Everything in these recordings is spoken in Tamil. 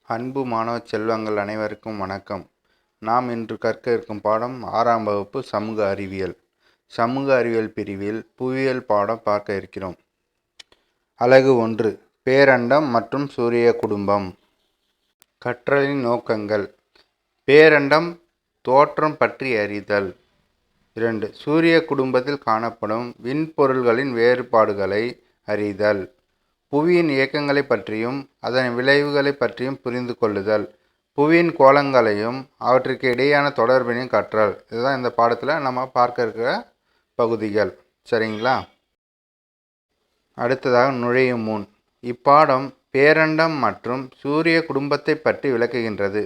அன்பு மாணவ செல்வங்கள் அனைவருக்கும் வணக்கம். நாம் இன்று கற்க இருக்கும் பாடம் 6ஆம் வகுப்பு சமூக அறிவியல். சமூக அறிவியல் பிரிவில் புவியியல் பாடம் பார்க்க இருக்கிறோம். அலகு 1 பேரண்டம் மற்றும் சூரிய குடும்பம். கற்றலின் நோக்கங்கள்: பேரண்டம் தோற்றம் பற்றி அறிதல். 2. சூரிய குடும்பத்தில் காணப்படும் விண்பொருள்களின் வேறுபாடுகளை அறிதல். புவியின் இயக்கங்களை பற்றியும் அதன் விளைவுகளை பற்றியும் புரிந்து கொள்ளுதல். புவியின் கோளங்களையும் அவற்றுக்கு இடையான தொடர்பினையும் கற்றல். இதுதான் இந்த பாடத்தில் நம்ம பார்க்க இருக்கிற பகுதிகள். சரிங்களா? அடுத்ததாக நுழையும் முன் இப்பாடம் பேரண்டம் மற்றும் சூரிய குடும்பத்தை பற்றி விளக்குகின்றது.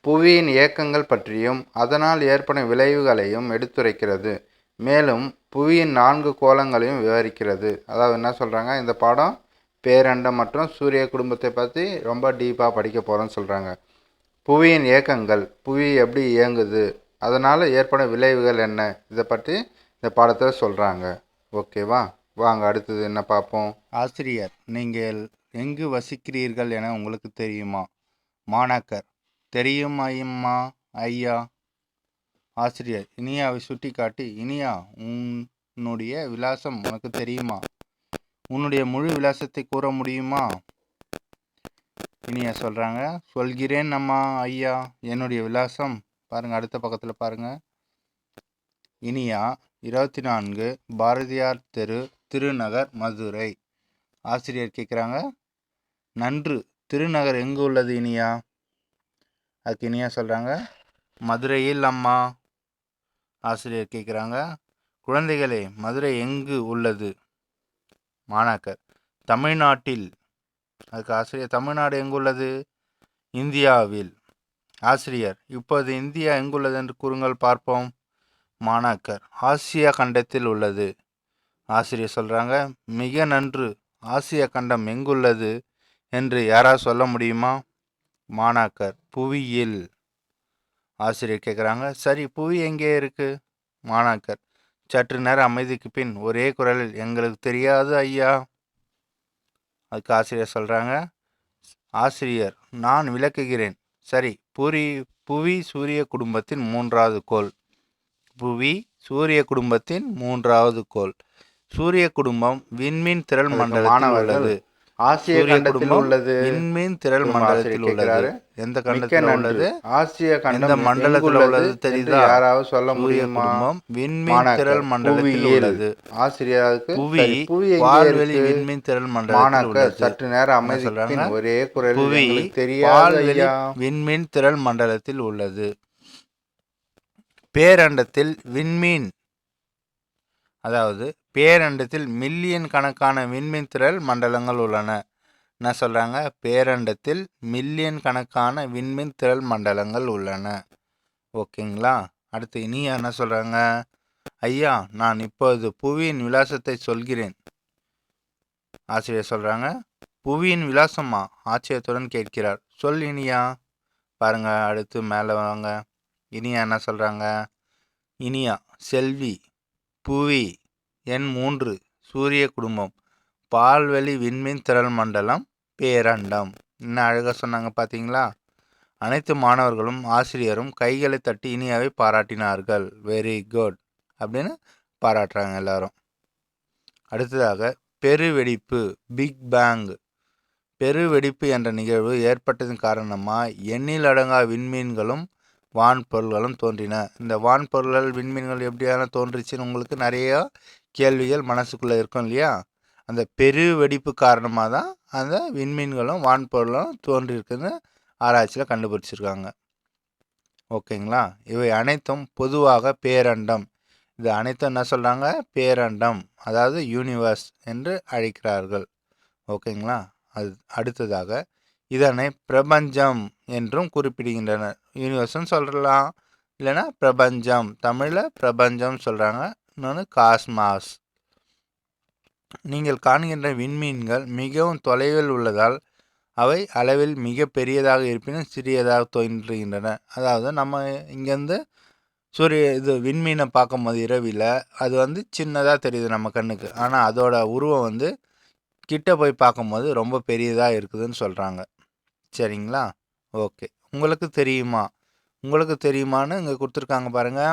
புவியின் இயக்கங்கள் பற்றியும் அதனால் ஏற்படும் விளைவுகளையும் எடுத்துரைக்கிறது. மேலும் புவியின் 4 கோளங்களையும் விவரிக்கிறது. அதாவது என்ன சொல்கிறாங்க, இந்த பாடம் பேரண்டம் மற்றும் சூரிய குடும்பத்தை பற்றி ரொம்ப டீப்பாக படிக்க போகிறோன்னு சொல்கிறாங்க. புவியின் இயக்கங்கள், புவி எப்படி இயங்குது, அதனால் ஏற்படும் விளைவுகள் என்ன, இதை பற்றி இந்த பாடத்தில் சொல்கிறாங்க. ஓகேவா? வாங்க அடுத்தது என்ன பார்ப்போம். ஆசிரியர்: நீங்கள் எங்கு வசிக்கிறீர்கள் என உங்களுக்கு தெரியுமா? மாணாக்கர்: தெரியும் ஐயம்மா ஐயா. ஆசிரியர் இனியாவை சுட்டி காட்டி: இனியா, உன்னுடைய விலாசம் உனக்கு தெரியுமா? உன்னுடைய முழு விலாசத்தை கூற முடியுமா? இனியா சொல்கிறாங்க, சொல்கிறேன் அம்மா ஐயா. என்னுடைய விலாசம் பாருங்கள், அடுத்த பக்கத்தில் பாருங்கள். இனியா 24 பாரதியார் தெரு, திருநகர், மதுரை. ஆசிரியர் கேட்குறாங்க, நன்று, திருநகர் எங்கு உள்ளது இனியா? அதுக்கு இனியா சொல்கிறாங்க, மதுரையில் அம்மா. ஆசிரியர் கேட்குறாங்க, குழந்தைகளே, மதுரை எங்கு உள்ளது? மாணாக்கர்: தமிழ்நாட்டில். அதுக்கு ஆசிரியர், தமிழ்நாடு எங்குள்ளது? இந்தியாவில். ஆசிரியர்: இப்போது இந்தியா எங்குள்ளது என்று கூறுங்கள் பார்ப்போம். மாணாக்கர்: ஆசியா கண்டத்தில் உள்ளது. ஆசிரியர் சொல்கிறாங்க, மிக நன்று, ஆசியா கண்டம் எங்குள்ளது என்று யாராவது சொல்ல முடியுமா? மாணாக்கர்: புவியில். ஆசிரியர் கேட்குறாங்க, சரி, புவி எங்கே இருக்கு? மாணாக்கர்: சற்று நேரம் அமைதிக்கு பின் ஒரே குரலில், எங்களுக்கு தெரியாது ஐயா. அதுக்கு ஆசிரியர் சொல்கிறாங்க, ஆசிரியர் நான் விளக்குகிறேன். சரி, புவி சூரிய குடும்பத்தின் 3வது கோள். புவி சூரிய குடும்பத்தின் 3வது கோள். சூரிய குடும்பம் விண்மீன் திரள் மண்டலத்தில் உள்ளது. ஆசிய கண்டத்தில் உள்ளது. விண்மீன் திரள் மண்டலத்தில் உள்ளது. எந்த கண்டத்தில் உள்ளது? ஆசிய கண்டம். எந்த மண்டலத்தில் உள்ளது தெரியுதா? யாராவது சொல்ல முடியுமா? விண்மீன் திரள் மண்டலத்தில் உள்ளது. ஆசிரியருக்கு புவி பால்வெளி விண்மீன் திரள் மண்டலத்தில் உள்ளது. சற்று நேரம் அமைதி, ஒரே குரல், புவி பால்வெளி விண்மீன் திரள் மண்டலத்தில் உள்ளது. பேரண்டத்தில் விண்மீன், அதாவது பேரண்டத்தில் மில்லியன் கணக்கான விண்மீன் திரள் மண்டலங்கள் உள்ளன. என்ன சொல்கிறாங்க? பேரண்டத்தில் மில்லியன் கணக்கான விண்மீன் திரள் மண்டலங்கள் உள்ளன. ஓகேங்களா? அடுத்து இனியா என்ன சொல்கிறாங்க, ஐயா, நான் இப்போது புவியின் விலாசத்தை சொல்கிறேன். ஆசிரியர் சொல்கிறாங்க, புவியின் விலாசமா? ஆச்சரியத்துடன் கேட்கிறார். சொல் இனியா. பாருங்க, அடுத்து மேலே வாங்க. இனியா என்ன சொல்கிறாங்க, இனியா: செல்வி, புவி, எண் 3, சூரிய குடும்பம், பால்வெளி விண்மீன் திரள் மண்டலம், பேரண்டம். என்ன அழகாக சொன்னாங்க பார்த்தீங்களா? அனைத்து மாணவர்களும் ஆசிரியரும் கைகளை தட்டி இனியாவை பாராட்டினார்கள். வெரி குட் அப்படின்னு பாராட்டுறாங்க எல்லாரும். அடுத்ததாக பெருவெடிப்பு, பிக் பேங். பெருவெடிப்பு என்ற நிகழ்வு ஏற்பட்டதன் காரணமாக எண்ணிலடங்கா விண்மீன்களும் வான்பொருள்களும் தோன்றின. இந்த வான்பொருள்கள் விண்மீன்கள் எப்படியான தோன்றிச்சுன்னு உங்களுக்கு நிறைய கேள்விகள் மனசுக்குள்ளே இருக்கும் இல்லையா? அந்த பெருவெடிப்பு காரணமாக தான் அந்த விண்மீன்களும் வான்பொருளும் தோன்றியிருக்குன்னு ஆராய்ச்சியில் கண்டுபிடிச்சிருக்காங்க. ஓகேங்களா? இவை அனைத்தும் பொதுவாக பேரண்டம். இது அனைத்தும் என்ன சொல்கிறாங்க? பேரண்டம், அதாவது யூனிவர்ஸ் என்று அழைக்கிறார்கள். ஓகேங்களா? அது அடுத்ததாக இதனை பிரபஞ்சம் என்றும் குறிப்பிடுகின்றனர். யூனிவர்ஸ்னு சொல்லலாம், இல்லைன்னா பிரபஞ்சம். தமிழில் பிரபஞ்சம் சொல்கிறாங்க, இன்னொன்று காஸ்மாஸ். நீங்கள் காண்கின்ற விண்மீன்கள் மிகவும் தொலைவில் உள்ளதால் அவை அளவில் மிக பெரியதாக இருப்பினும் சிறியதாக தோன்றுகின்றன. அதாவது நம்ம இங்கேருந்து விண்மீனை பார்க்கும்போது இரவில் அது சின்னதாக தெரியுது நம்ம கண்ணுக்கு. ஆனால் அதோட உருவம் கிட்ட போய் பார்க்கும்போது ரொம்ப பெரியதாக இருக்குதுன்னு சொல்கிறாங்க. சரிங்களா? ஓகே. உங்களுக்கு தெரியுமா? உங்களுக்கு தெரியுமான்னு இங்க குடுத்துருக்காங்க பாருங்க.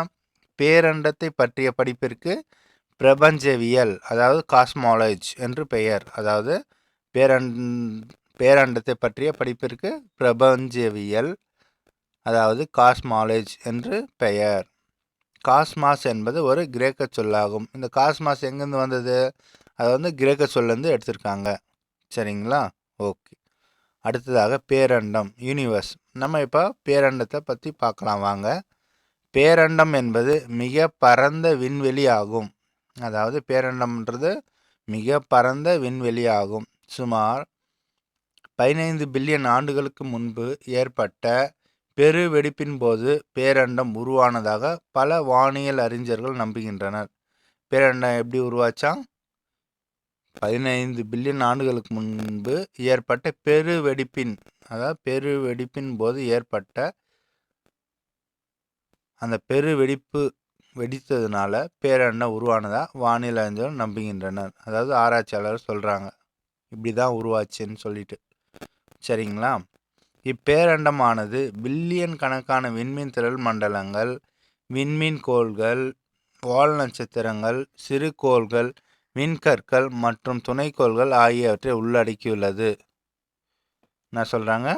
பேரண்டத்தை பற்றிய படிப்பிற்கு பிரபஞ்சவியல் அதாவது காஸ்மாலஜி என்று பெயர். அதாவது பேரன் பேரண்டத்தை பற்றிய படிப்பிற்கு பிரபஞ்சவியல் அதாவது காஸ்மாலஜி என்று பெயர். காஸ்மாஸ் என்பது ஒரு கிரேக்க சொல்லாகும். இந்த காஸ்மாஸ் எங்கேருந்து வந்தது? அது வந்து கிரேக்க சொல்லேருந்து எடுத்திருக்காங்க. சரிங்களா? ஓகே. அடுத்ததாக பேரண்டம் யூனிவர்ஸ். நம்ம இப்போ பேரண்டத்தை பற்றி பார்க்கலாம் வாங்க. பேரண்டம் என்பது மிக பரந்த விண்வெளி ஆகும். அதாவது பேரண்டம்ன்றது மிக பரந்த விண்வெளி ஆகும். சுமார் 15 பில்லியன் ஆண்டுகளுக்கு முன்பு ஏற்பட்ட பெருவெடிப்பின் போது பேரண்டம் உருவானதாக பல வானியல் அறிஞர்கள் நம்புகின்றனர். பேரண்டம் எப்படி உருவாச்சாம்? 15 பில்லியன் ஆண்டுகளுக்கு முன்பு ஏற்பட்ட பெருவெடிப்பின் போது ஏற்பட்ட அந்த பெருவெடிப்பு வெடித்ததுனால பேரண்டம் உருவானதா வானியல் அறிஞர்கள் நம்புகின்றனர். அதாவது ஆராய்ச்சியாளர் சொல்கிறாங்க இப்படி தான் உருவாச்சுன்னு சொல்லிட்டு. சரிங்களா? இப்பேரண்டமானது பில்லியன் கணக்கான விண்மீன் திரள் மண்டலங்கள், விண்மீன் கோள்கள், வால் நட்சத்திரங்கள், சிறு கோள்கள், விண்கற்கள் மற்றும் துணைக்கோள்கள் ஆகியவற்றை உள்ளடக்கியுள்ளது. என்ன சொல்கிறாங்க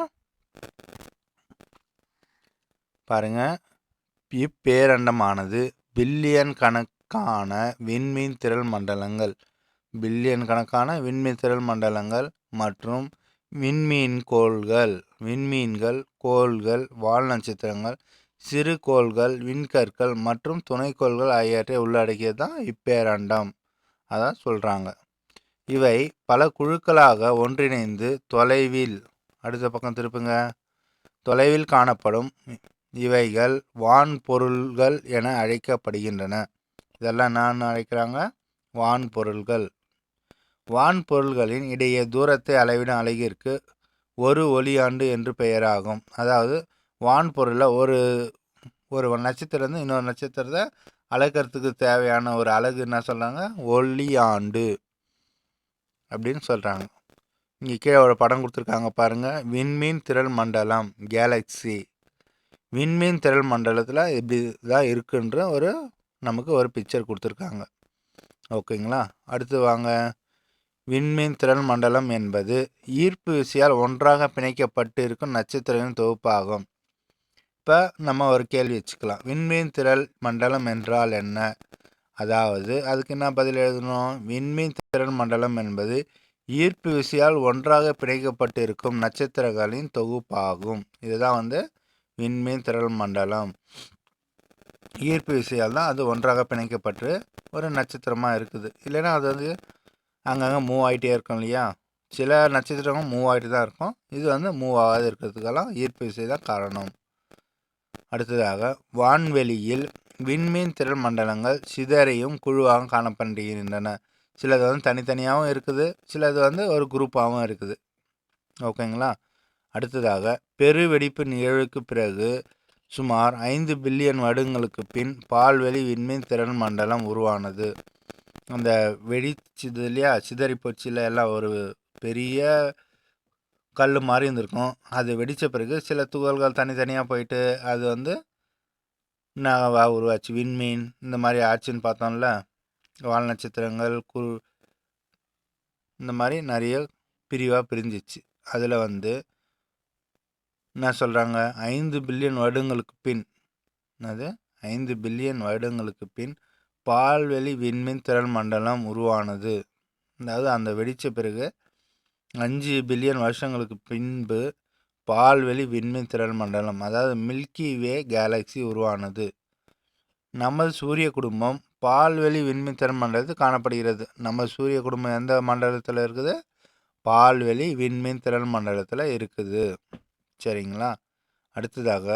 பாருங்க. இப்பேரண்டமானது பில்லியன் கணக்கான விண்மீன் திரள் மண்டலங்கள் மற்றும் விண்மீன்கள், கோள்கள், வால் நட்சத்திரங்கள், சிறு கோள்கள், விண்கற்கள் மற்றும் துணைக்கோள்கள் ஆகியவற்றை உள்ளடக்கியது தான் இப்பேரண்டம். அதான் சொல்கிறாங்க. இவை பல குழுக்களாக ஒன்றிணைந்து அடுத்த பக்கம் திருப்புங்க. தொலைவில் காணப்படும் இவைகள் வான்பொருள்கள் என அழைக்கப்படுகின்றன. இதெல்லாம் என்னன்னு அழைக்கிறாங்க? வான்பொருள்கள். வான்பொருள்களின் இடையே தூரத்தை அளவிடும் அலகிற்கு ஒரு ஒளியாண்டு என்று பெயராகும். அதாவது வான்பொருளில் ஒரு நட்சத்திரம் இன்னொரு நட்சத்திரத்தை அளக்கிறதுக்கு தேவையான ஒரு அலகு என்ன சொல்கிறாங்க? ஒளியாண்டு அப்படின்னு சொல்கிறாங்க. இங்கே கீழே ஒரு படம் கொடுத்துருக்காங்க பாருங்கள். விண்மீன் திரள் மண்டலம் கேலக்ஸி. விண்மீன் திரள் மண்டலத்தில் இப்படி தான் இருக்குன்ற நமக்கு ஒரு பிக்சர் கொடுத்துருக்காங்க. ஓகேங்களா? அடுத்து வாங்க. விண்மீன் திரள் மண்டலம் என்பது ஈர்ப்பு விசையால் ஒன்றாக பிணைக்கப்பட்டு இருக்கும் நட்சத்திரங்களின் தொகுப்பாகும். இப்போ நம்ம ஒரு கேள்வி வச்சுக்கலாம். விண்மீன் திரள் மண்டலம் என்றால் என்ன? அதாவது அதுக்கு என்ன பதில் எழுதணும்? விண்மீன் திரள் மண்டலம் என்பது ஈர்ப்பு விசையால் ஒன்றாக பிணைக்கப்பட்டு இருக்கும் நட்சத்திரங்களின் தொகுப்பாகும். இதுதான் விண்மீன் திரள் மண்டலம். ஈர்ப்பு விசையால் தான் அது ஒன்றாக பிணைக்கப்பட்டு ஒரு நட்சத்திரமாக இருக்குது. இல்லைன்னா அது அங்கங்கே மூவ் ஆகிட்டே இருக்கும் இல்லையா? சில நட்சத்திரங்கள் மூவ் ஆகிட்டு தான் இருக்கும். இது மூவ் ஆகாது இருக்கிறதுக்கெல்லாம் ஈர்ப்பு விசை தான் காரணம். அடுத்ததாக வான்வெளியில் விண்மீன் திரள் மண்டலங்கள் சிதறையும் குழுவாக காணப்படுகின்றன. சிலது தனித்தனியாகவும் இருக்குது, சிலது ஒரு குரூப்பாகவும் இருக்குது. ஓகேங்களா? அடுத்ததாக பெருவெடிப்பு நிகழ்வுக்கு பிறகு சுமார் 5 பில்லியன் வருடங்களுக்கு பின் பால்வெளி விண்மீன் திரள் மண்டலம் உருவானது. அந்த வெடிச்சது இல்லையா, சிதறி போச்சுல, எல்லாம் ஒரு பெரிய கல் மாதிரி இருந்திருக்கும். அது வெடித்த பிறகு சில துகள்கள் தனித்தனியாக போயிட்டு அது நகவாக உருவாச்சு. விண்மீன் இந்த மாதிரி ஆச்சுன்னு பார்த்தோம்ல. வால் நட்சத்திரங்கள் இந்த மாதிரி நிறைய பிரிவாக பிரிஞ்சிச்சு. அதில் என்ன சொல்கிறாங்க? 5 பில்லியன் வருடங்களுக்கு பின் 5 பில்லியன் வருடங்களுக்கு பின் பால்வெளி விண்மீன் திரள் மண்டலம் உருவானது. அதாவது அந்த வெடித்த பிறகு 5 பில்லியன் வருஷங்களுக்கு பின்பு பால்வெளி விண்மீன் திரள் மண்டலம் அதாவது மில்கி வே கேலக்ஸி உருவானது. நமது சூரிய குடும்பம் பால்வெளி விண்மீன் திரள் மண்டலத்தில் காணப்படுகிறது. நம்ம சூரிய குடும்பம் எந்த மண்டலத்தில் இருக்குது? பால்வெளி விண்மீன் திரள் மண்டலத்தில் இருக்குது. சரிங்களா? அடுத்ததாக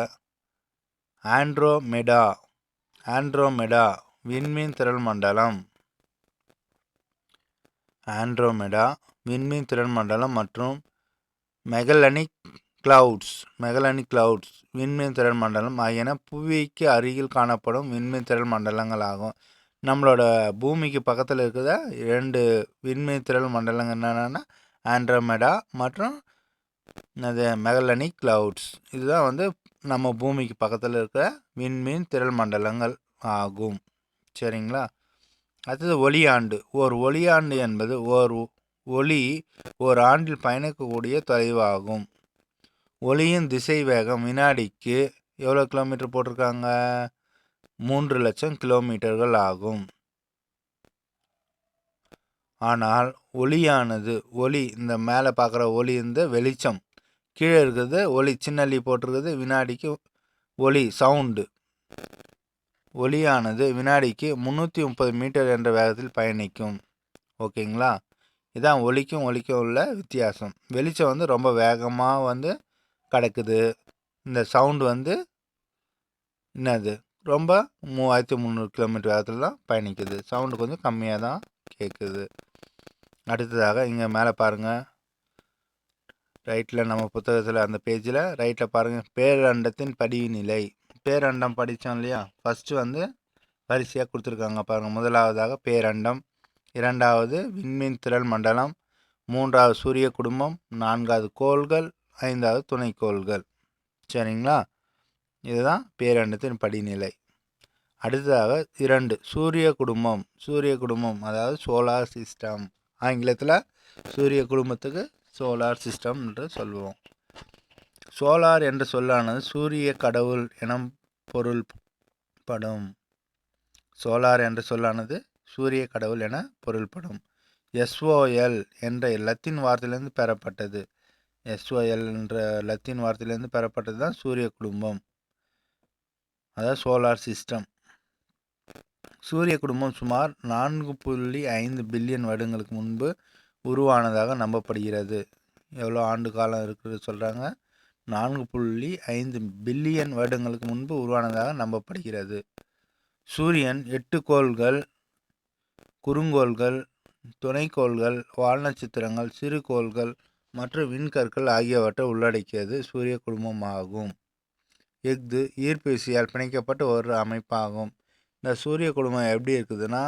ஆண்ட்ரோமெடா விண்மீன் திரள் மண்டலம். ஆண்ட்ரோமெடா விண்மீன் திரள் மண்டலம் மற்றும் மெகலனிக் கிளவுட்ஸ் விண்மீன் திரள் மண்டலம் ஆகியன புவிக்கு அருகில் காணப்படும் விண்மீன் திரள் மண்டலங்கள் ஆகும். நம்மளோட பூமிக்கு பக்கத்தில் இருக்கிற 2 விண்மீன் திரள் மண்டலங்கள் என்னென்னா ஆண்ட்ரோமெடா மற்றும் அது மெகலனிக் கிளவுட்ஸ். இதுதான் வந்து நம்ம பூமிக்கு பக்கத்தில் இருக்கிற விண்மீன் திரள் மண்டலங்கள் ஆகும். சரிங்களா? அடுத்தது ஒளியாண்டு. ஓர் ஒளியாண்டு என்பது ஒளி ஓர் ஆண்டில் பயணிக்கக்கூடிய தொலைவாகும். ஒளியின் திசை வேகம் வினாடிக்கு எவ்வளோ கிலோமீட்டர் போட்டிருக்காங்க? 3,00,000 கிலோமீட்டர்கள் ஆகும். ஆனால் ஒளியானது இந்த மேலே பார்க்குற ஒளி வெளிச்சம், கீழே இருக்கிறது ஒளி சின்னல்லி போட்டிருக்குது வினாடிக்கு ஒளி சவுண்டு. ஒளியானது வினாடிக்கு 330 மீட்டர் என்ற வேகத்தில் பயணிக்கும். ஓகேங்களா? இதான் ஒளிக்கும் உள்ள வித்தியாசம். வெளிச்சம் ரொம்ப வேகமாக கிடக்குது. இந்த சவுண்டு என்னது ரொம்ப 3,300 கிலோமீட்டர் வேகத்தில் தான் பயணிக்குது. சவுண்டு கொஞ்சம் கம்மியாக தான் கேட்குது. அடுத்ததாக இங்கே மேலே பாருங்கள், ரைட்டில் நம்ம புத்தகத்தில் அந்த பேஜில் ரைட்டில் பாருங்கள், பேரண்டத்தின் படிநிலை. பேரண்டம் படித்தோம் இல்லையா? ஃபஸ்ட்டு வரிசையாக கொடுத்துருக்காங்க பாருங்கள். முதலாவதாக பேரண்டம், இரண்டாவது விண்மீன் திரள் மண்டலம், மூன்றாவது சூரிய குடும்பம், நான்காவது கோள்கள், ஐந்தாவது துணைக்கோள்கள். சரிங்களா? இதுதான் பேரண்டத்தின் படிநிலை. அடுத்ததாக 2 சூரிய குடும்பம் அதாவது சோலார் சிஸ்டம். ஆங்கிலத்தில் சூரிய குடும்பத்துக்கு சோலார் சிஸ்டம் என்று சொல்லுவோம். சோலார் என்ற சொல்லானது சூரிய கடவுள் எனும் பொருள்படும். சோலார் என்ற சொல்லானது சூரிய கடவுள் என பொருள்படும். SOL என்ற லத்தீன் வார்த்தையிலிருந்து பெறப்பட்டது. SOL என்ற லத்தீன் வார்த்தையிலிருந்து பெறப்பட்டது தான் சூரிய குடும்பம், அதாவது சோலார் சிஸ்டம். சூரிய குடும்பம் சுமார் 4.5 பில்லியன் வருடங்களுக்கு முன்பு உருவானதாக நம்பப்படுகிறது. எவ்வளோ ஆண்டு காலம் இருக்குது சொல்கிறாங்க? 4.5 பில்லியன் வருடங்களுக்கு முன்பு உருவானதாக நம்பப்படுகிறது. சூரியன் 8 கோள்கள், குறுங்கோள்கள், துணைக்கோள்கள், வால் நட்சத்திரங்கள், சிறு கோள்கள் மற்றும் விண்கற்கள் ஆகியவற்றை உள்ளடக்கியது சூரிய குடும்பம் ஆகும். இஃது ஈர்ப்பு விசையால் பிணைக்கப்பட்ட ஒரு அமைப்பாகும். இந்த சூரிய குடும்பம் எப்படி இருக்குதுன்னா,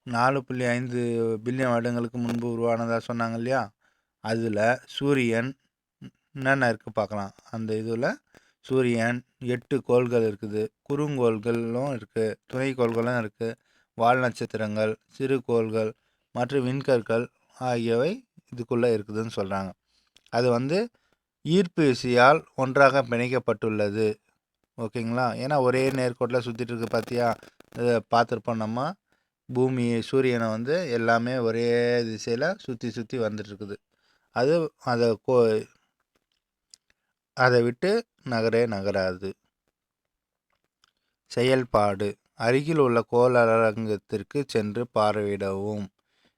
4.5 பில்லியன் வருடங்களுக்கு முன்பு உருவானதாக சொன்னாங்க இல்லையா? அதில் சூரியன் என்னென்ன இருக்குது பார்க்கலாம். அந்த இதில் சூரியன் 8 கோள்கள் இருக்குது, குறுங்கோள்களும் இருக்குது, துணைக்கோள்களும் இருக்குது, வால் நட்சத்திரங்கள், சிறு கோள்கள் மற்றும் விண்கற்கள் ஆகியவை இதுக்குள்ளே இருக்குதுன்னு சொல்கிறாங்க. அது ஈர்ப்பு விசையால் ஒன்றாக பிணைக்கப்பட்டுள்ளது. ஓகேங்களா? ஏன்னா ஒரே நேர்கோட்டில் சுற்றிட்டு இருக்கு பார்த்தியா? இதை பார்த்துருப்போம் நம்ம. பூமி சூரியனை எல்லாமே ஒரே திசையில் சுற்றி வந்துட்டுருக்குது. அதை விட்டு நகராது. செயல்பாடு: அருகில் உள்ள கோளரங்கத்திற்கு சென்று பார்வையிடவும்.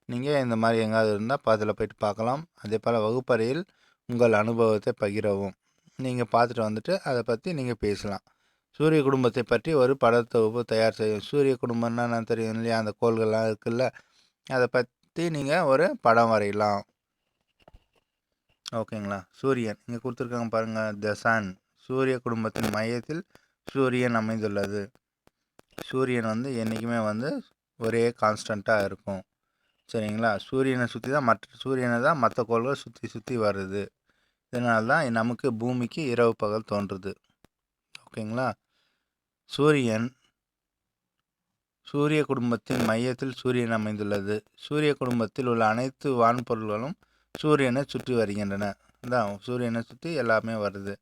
நீங்கள் இந்த மாதிரி எங்காவது இருந்தால் அதில் போய்ட்டு பார்க்கலாம். அதே போல் வகுப்பறையில் உங்கள் அனுபவத்தை பகிரவும். நீங்கள் பார்த்துட்டு அதை பற்றி நீங்கள் பேசலாம். சூரிய குடும்பத்தை பற்றி ஒரு படத்தொகுப்பு தயார் செய்யும். சூரிய குடும்பம்னா நான் தெரியும் இல்லையா? அந்த கோள்கள்லாம் இருக்குல்ல, அதை பற்றி நீங்கள் ஒரு படம் வரையலாம். ஓகேங்களா? சூரியன் இங்கே கொடுத்துருக்காங்க பாருங்கள். த சன். சூரிய குடும்பத்தின் மையத்தில் சூரியன் அமைந்துள்ளது. சூரியன் என்றைக்குமே ஒரே கான்ஸ்டண்ட்டாக இருக்கும். சரிங்களா? சூரியனை தான் மற்ற கோள்கள் சுற்றி வருது. இதனால தான் நமக்கு பூமிக்கு இரவு பகல் தோன்றுது. ஓகேங்களா? சூரிய குடும்பத்தின் மையத்தில் சூரியன் அமைந்துள்ளது. சூரிய குடும்பத்தில் உள்ள அனைத்து வான்பொருள்களும் சூரியனை சுற்றி வருகின்றன. சூரியனை சுற்றி எல்லாமே வருது.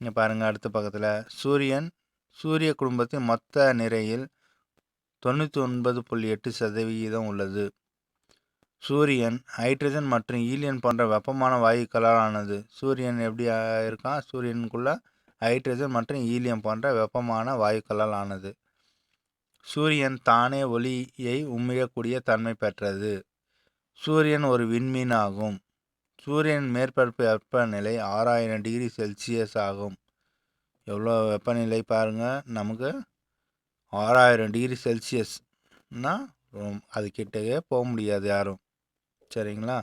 இங்கே பாருங்கள், அடுத்த பக்கத்தில் சூரிய குடும்பத்தின் மொத்த நிறையில் 99.8% உள்ளது. சூரியன் ஹைட்ரஜன் மற்றும் ஈலியன் போன்ற வெப்பமான வாயுக்களால் ஆனது. சூரியன் எப்படி இருக்கான்? சூரியனுக்குள்ள ஹைட்ரஜன் மற்றும் ஈலியம் போன்ற வெப்பமான வாயுக்களால் ஆனது. சூரியன் தானே ஒளியை உமிழக்கூடிய தன்மை பெற்றது. சூரியன் ஒரு விண்மீன் ஆகும். சூரியன் மேற்பரப்பு வெப்பநிலை 6000 டிகிரி செல்சியஸ் ஆகும். எவ்வளோ வெப்பநிலை பாருங்கள், நமக்கு 6000 டிகிரி செல்சியஸ்னால் அது கிட்டவே போக முடியாது யாரும். சரிங்களா?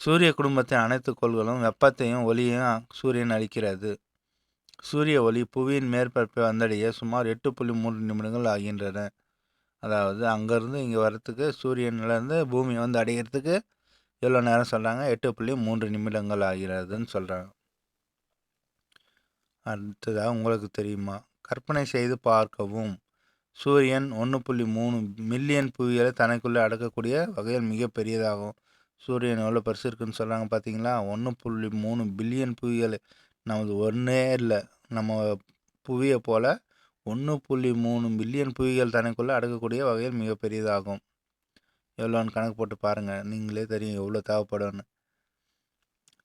சூரிய குடும்பத்தின் அனைத்து கோள்களும் வெப்பத்தையும் ஒளியையும் சூரியன் அளிக்கிறது. சூரிய ஒளி புவியின் மேற்பரப்பை வந்தடைய சுமார் 8.3 நிமிடங்கள் ஆகின்றன. அதாவது அங்கேருந்து இங்கே வர்றதுக்கு, சூரியன்லேருந்து பூமி அடைகிறதுக்கு எவ்வளோ நேரம் சொல்கிறாங்க? 8.3 நிமிடங்கள் ஆகிறதுன்னு சொல்கிறாங்க. அடுத்ததாக உங்களுக்கு தெரியுமா? கற்பனை செய்து பார்க்கவும். சூரியன் 1.3 மில்லியன் புவிகளை தனக்குள்ளே அடக்கக்கூடிய வகையில் மிக பெரியதாகும். சூரியன் எவ்வளோ பெருசு இருக்குன்னு சொல்கிறாங்க பார்த்தீங்களா? 1.3 பில்லியன் புவிகள். நமது ஒன்றே இல்லை, நம்ம புவியை போல் 1.3 பில்லியன் புவிகள் தனக்குள்ளே அடக்கக்கூடிய வகையில் மிக பெரியதாகும். எவ்வளோன்னு கணக்கு போட்டு பாருங்கள், நீங்களே தெரியும் எவ்வளோ தேவைப்படும்னு.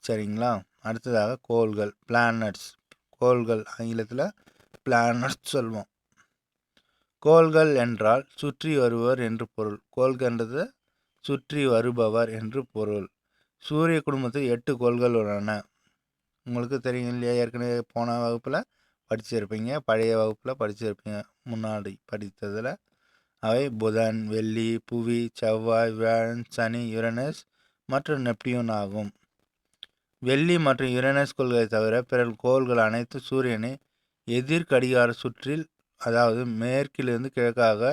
சரிங்களா? அடுத்ததாக கோள்கள், பிளானட்ஸ். கோள்கள் ஆங்கிலத்தில் பிளானட்ஸ் சொல்வோம். கோள்கள் என்றால் சுற்றி வருவர் என்று பொருள். கோள்கன்றது சுற்றி வருபவர் என்று பொருள். சூரிய குடும்பத்தில் 8 கோள்கள் உள்ளன. உங்களுக்கு தெரியும் இல்லையா? ஏற்கனவே போன வகுப்பில் படிச்சிருப்பீங்க, பழைய வகுப்பில் படிச்சிருப்பீங்க, முன்னாடி படித்ததில். அவை புதன், வெள்ளி, புவி, செவ்வாய், வியாழன், சனி, யுரேனஸ் மற்றும் நெப்டியூன் ஆகும். வெள்ளி மற்றும் யுரேனஸ் கோள்களை தவிர பிற கோள்கள் அனைத்து சூரியனை எதிர்கடிகார சுற்றில், அதாவது மேற்கிலிருந்து கிழக்காக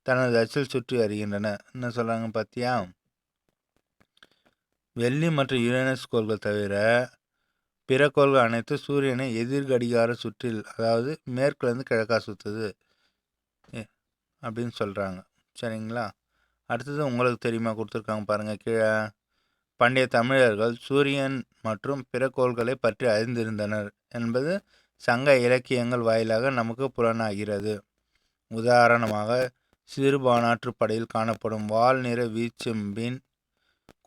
தனது அச்சில் சுற்றி வருகின்றன. என்ன சொல்கிறாங்க பார்த்தியா? வெள்ளி மற்றும் யுரேனஸ் கோள்கள் தவிர பிற கோள்கள் அனைத்து சூரியனை எதிர்கடிகார சுற்றில், அதாவது மேற்குலேருந்து கிழக்காக சுற்றுது அப்படின்னு சொல்கிறாங்க. சரிங்களா? அடுத்தது உங்களுக்கு தெரியுமா கொடுத்துருக்காங்க பாருங்கள் கீழே. பண்டைய தமிழர்கள் சூரியன் மற்றும் பிற கோள்களை பற்றி அறிந்திருந்தனர் என்பது சங்க இலக்கியங்கள் வாயிலாக நமக்கு புலனாகிறது. உதாரணமாக சிறுபானாற்று படையில் காணப்படும் வால் நிற வீச்செம்பின்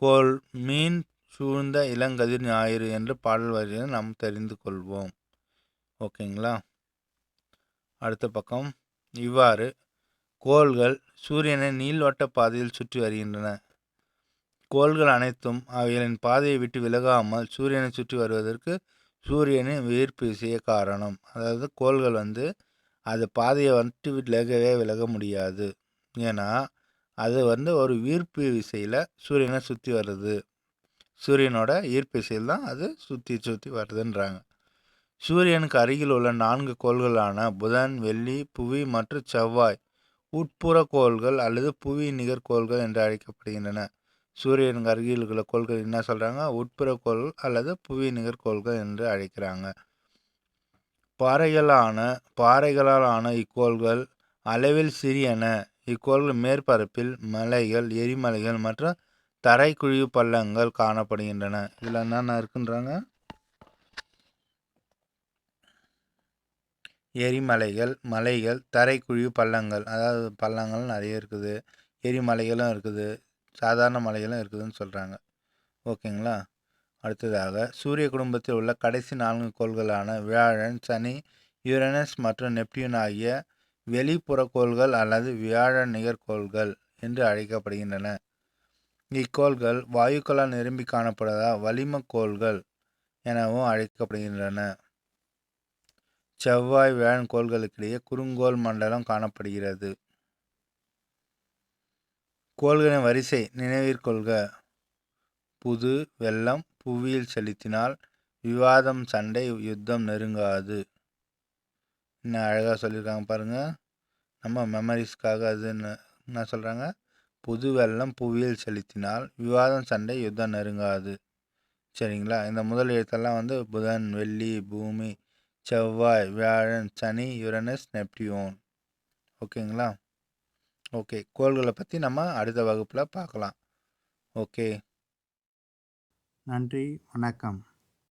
கோள் மீன் சூழ்ந்த இளங்கதிர் ஞாயிறு என்று பாடல் வரிகளை நாம் தெரிந்து கொள்வோம். ஓகேங்களா? அடுத்த பக்கம். இவ்வாறு கோள்கள் சூரியனை நீள்வட்ட பாதையில் சுற்றி வருகின்றன. கோள்கள் அனைத்தும் அவைகளின் பாதையை விட்டு விலகாமல் சூரியனை சுற்றி வருவதற்கு சூரியனின் ஈர்ப்பு விசையே காரணம். அதாவது கோள்கள் அது பாதையை விலக முடியாது. ஏன்னா அது ஒரு ஈர்ப்பு விசையில் சூரியனை சுற்றி வருது. சூரியனோட ஈர்ப்பு விசையில் தான் அது சுற்றி வருதுன்றாங்க. சூரியனுக்கு அருகில் உள்ள 4 கோள்களான புதன், வெள்ளி, புவி மற்றும் செவ்வாய் உட்புற கோள்கள் அல்லது புவி நிகர்கோள்கள் என்று அழைக்கப்படுகின்றன. சூரியனுக்கு அருகில் உள்ள கோள்கள் என்ன சொல்கிறாங்க? உட்புற கோள்கள் அல்லது புவி நிகர்கோள்கள் என்று அழைக்கிறாங்க. பாறைகளால் ஆன இக்கோள்கள் அளவில் சிறியன. இக்கோள்கள் மேற்பரப்பில் மலைகள், எரிமலைகள் மற்றும் தரைக்குழிவு பள்ளங்கள் காணப்படுகின்றன. இதில் என்னென்ன இருக்குன்றாங்க? எரிமலைகள், மலைகள், தரைக்குழிவு பள்ளங்கள். அதாவது பள்ளங்கள் நிறைய இருக்குது, எரிமலைகளும் இருக்குது, சாதாரண மலைகளும் இருக்குதுன்னு சொல்கிறாங்க. ஓகேங்களா? அடுத்ததாக சூரிய குடும்பத்தில் உள்ள கடைசி 4 கோள்களான வியாழன், சனி, யுரேனஸ் மற்றும் நெப்டியூன் ஆகிய வெளிப்புற கோள்கள் அல்லது வியாழ நிகர்கோள்கள் என்று அழைக்கப்படுகின்றன. இக்கோள்கள் வாயுக்களால் நிரம்பி காணப்படுவதால் வளிம கோள்கள் எனவும் அழைக்கப்படுகின்றன. செவ்வாய், வியாழன் கோள்களுக்கிடையே குறுங்கோள் மண்டலம் காணப்படுகிறது. கோள்களின் வரிசை நினைவிற்கொள்க. புது வெள்ளம் புவியில் செலுத்தினால் விவாதம், சண்டை, யுத்தம் நெருங்காது. என்ன அழகாக சொல்லியிருக்காங்க பாருங்கள். நம்ம மெமரிஸ்க்காக அது என்ன சொல்கிறாங்க? புது வெள்ளம் புவியில் செலுத்தினால் விவாதம், சண்டை, யுத்தம் நெருங்காது. சரிங்களா? இந்த முதல் எழுத்தெல்லாம் புதன், வெள்ளி, பூமி, செவ்வாய், வியாழன், சனி, யுரேனஸ், நெப்டியூன். ஓகேங்களா? ஓகே, கோள்களை பற்றி நம்ம அடுத்த வகுப்பில் பார்க்கலாம். ஓகே, நன்றி, வணக்கம்.